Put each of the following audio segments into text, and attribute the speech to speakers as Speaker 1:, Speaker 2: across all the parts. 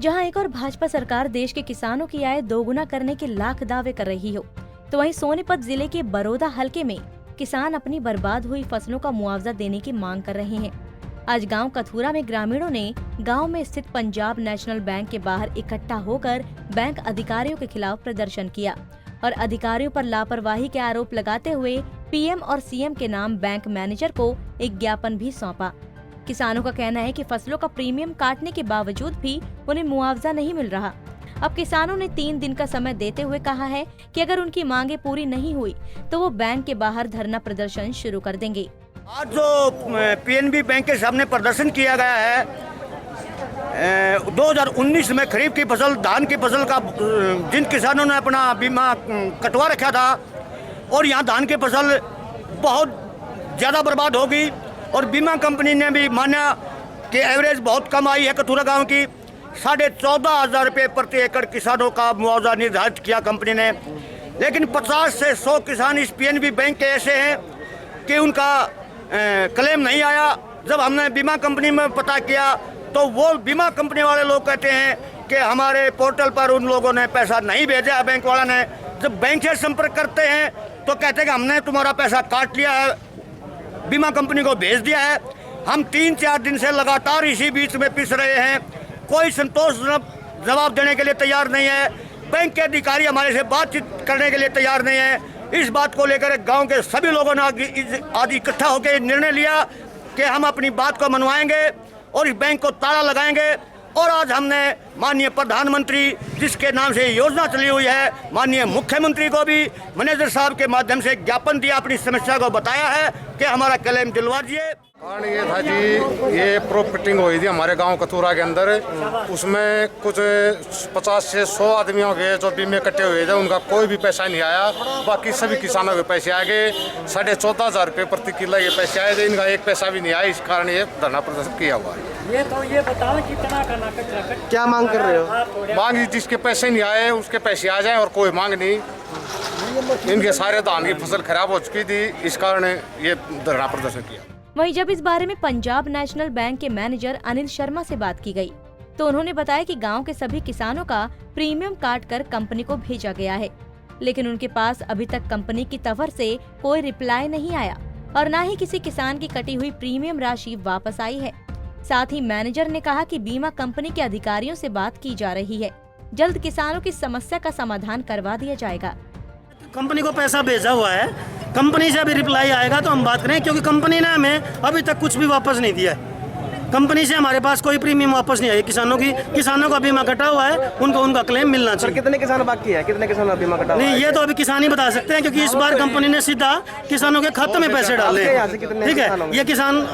Speaker 1: जहां एक और भाजपा सरकार देश के किसानों की आय दोगुना करने के लाख दावे कर रही हो, तो वहीं सोनीपत जिले के बरोदा हलके में किसान अपनी बर्बाद हुई फसलों का मुआवजा देने की मांग कर रहे हैं। आज गांव कथूरा में ग्रामीणों ने गांव में स्थित पंजाब नेशनल बैंक के बाहर इकट्ठा होकर बैंक अधिकारियों के खिलाफ प्रदर्शन किया और अधिकारियों पर लापरवाही के आरोप लगाते हुए पीएम और सीएम के नाम बैंक मैनेजर को एक ज्ञापन भी सौंपा। किसानों का कहना है कि फसलों का प्रीमियम काटने के बावजूद भी उन्हें मुआवजा नहीं मिल रहा। अब किसानों ने 3 दिन का समय देते हुए कहा है कि अगर उनकी मांगे पूरी नहीं हुई तो वो बैंक के बाहर धरना प्रदर्शन शुरू कर देंगे।
Speaker 2: आज जो पीएनबी बैंक के सामने प्रदर्शन किया गया है, 2019 में खरीफ की फसल, धान की फसल का जिन किसानों ने अपना बीमा कटवा रखा था और यहाँ धान की फसल बहुत ज़्यादा बर्बाद हो गई और बीमा कंपनी ने भी माना कि एवरेज बहुत कम आई है। कथूरा गांव की 14,500 रुपये प्रति एकड़ किसानों का मुआवजा निर्धारित किया कंपनी ने, लेकिन 50 से 100 किसान इस पीएनबी बैंक के ऐसे हैं कि उनका क्लेम नहीं आया। जब हमने बीमा कंपनी में पता किया तो वो बीमा कंपनी वाले लोग कहते हैं कि हमारे पोर्टल पर उन लोगों ने पैसा नहीं भेजा है। बैंक वाला ने जब बैंक से संपर्क करते हैं तो कहते हैं कि हमने तुम्हारा पैसा काट लिया है, बीमा कंपनी को भेज दिया है। हम 3-4 दिन से लगातार इसी बीच में पिस रहे हैं, कोई संतोषजनक जवाब देने के लिए तैयार नहीं है। बैंक के अधिकारी हमारे से बातचीत करने के लिए तैयार नहीं है। इस बात को लेकर गांव के सभी लोगों ने आज इकट्ठा होकर निर्णय लिया कि हम अपनी बात को मनवाएंगे और इस बैंक को ताला लगाएंगे। और आज हमने माननीय प्रधानमंत्री, जिसके नाम से योजना चली हुई है, माननीय मुख्यमंत्री को भी मैनेजर साहब के माध्यम से ज्ञापन दिया, अपनी समस्या को बताया है कि हमारा क्लेम दिलवा दीजिए।
Speaker 3: कारण ये था जी, ये प्रॉपर्टिंग हुई थी हमारे गांव कथूरा के अंदर, उसमें कुछ 50 से 100 आदमियों के जो बीमे कटे हुए थे उनका कोई भी पैसा नहीं आया। बाकी सभी किसानों के पैसे आ गए। 14,500 रुपये प्रति किलो ये पैसे आए थे, इनका एक पैसा भी नहीं आया। इस कारण ये धरना प्रदर्शन किया हुआ है।
Speaker 4: ये बताओ कितना का नाटक
Speaker 5: क्या मांग कर रहे हो?
Speaker 3: मांग जिसके पैसे नहीं आए उसके पैसे आ जाए और कोई मांग नहीं। इनके सारे धान की फसल खराब हो चुकी थी, इस कारण ये धरना प्रदर्शन किया।
Speaker 1: वहीं जब इस बारे में पंजाब नेशनल बैंक के मैनेजर अनिल शर्मा से बात की गई तो उन्होंने बताया कि गांव के सभी किसानों का प्रीमियम काट कर कंपनी को भेजा गया है, लेकिन उनके पास अभी तक कंपनी की तरफ से कोई रिप्लाई नहीं आया और न ही किसी किसान की कटी हुई प्रीमियम राशि वापस आई है। साथ ही मैनेजर ने कहा कि बीमा कंपनी के अधिकारियों से बात की जा रही है, जल्द किसानों की समस्या का समाधान करवा दिया जाएगा।
Speaker 4: कंपनी को पैसा भेजा हुआ है, कंपनी से अभी रिप्लाई आएगा तो हम बात करें, क्योंकि कंपनी ने हमें अभी तक कुछ भी वापस नहीं दिया है। कंपनी से हमारे पास कोई प्रीमियम वापस नहीं आई। किसानों का बीमा कटा हुआ है, उनका क्लेम मिलना चाहिए।
Speaker 5: कितने किसान बाकी है? कितने किसान बीमा कटा हुआ है?
Speaker 4: नहीं, ये तो अभी किसान ही बता सकते हैं, क्योंकि इस बार कंपनी ने सीधा किसानों के खाते में पैसे डाले। ठीक है, ये किसान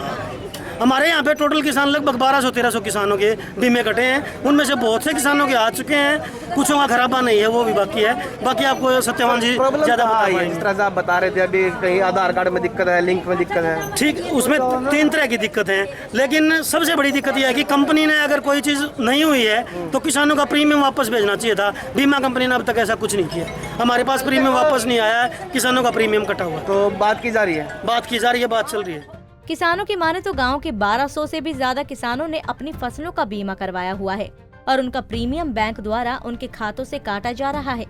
Speaker 4: हमारे यहाँ पे टोटल किसान लगभग 1200-1300 किसानों के बीमे कटे हैं। उनमें से बहुत से किसानों के आ चुके हैं, कुछ का खराबा नहीं है, वो भी बाकी है। बाकी आपको सत्यवान जी ज्यादा
Speaker 5: बताइए। जिस तरह से आप बता रहे थे अभी कहीं आधार कार्ड में दिक्कत है, लिंक में दिक्कत है।
Speaker 4: ठीक, उसमें 3 तरह की दिक्कत है, लेकिन सबसे बड़ी दिक्कत यह है कि कंपनी ने अगर कोई चीज़ नहीं हुई है तो किसानों का प्रीमियम वापस भेजना चाहिए था। बीमा कंपनी ने अब तक ऐसा कुछ नहीं किया। हमारे पास प्रीमियम वापस नहीं आया है, किसानों का प्रीमियम कटा हुआ।
Speaker 5: तो बात की जा रही है,
Speaker 4: बात चल रही है।
Speaker 1: किसानों की माने तो गांव के 1200 से भी ज्यादा किसानों ने अपनी फसलों का बीमा करवाया हुआ है और उनका प्रीमियम बैंक द्वारा उनके खातों से काटा जा रहा है।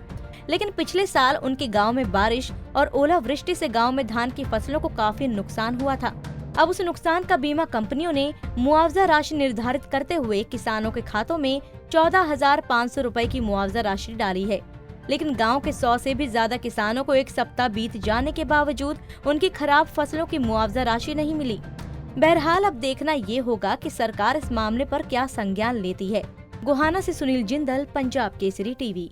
Speaker 1: लेकिन पिछले साल उनके गांव में बारिश और ओलावृष्टि से गांव में धान की फसलों को काफी नुकसान हुआ था। अब उस नुकसान का बीमा कंपनियों ने मुआवजा राशि निर्धारित करते हुए किसानों के खातों में 14,500 रुपए की मुआवजा राशि डाली है, लेकिन गांव के 100 से भी ज्यादा किसानों को 1 सप्ताह बीत जाने के बावजूद उनकी खराब फसलों की मुआवजा राशि नहीं मिली। बहरहाल अब देखना ये होगा कि सरकार इस मामले पर क्या संज्ञान लेती है। गोहाना से सुनील जिंदल, पंजाब केसरी टीवी।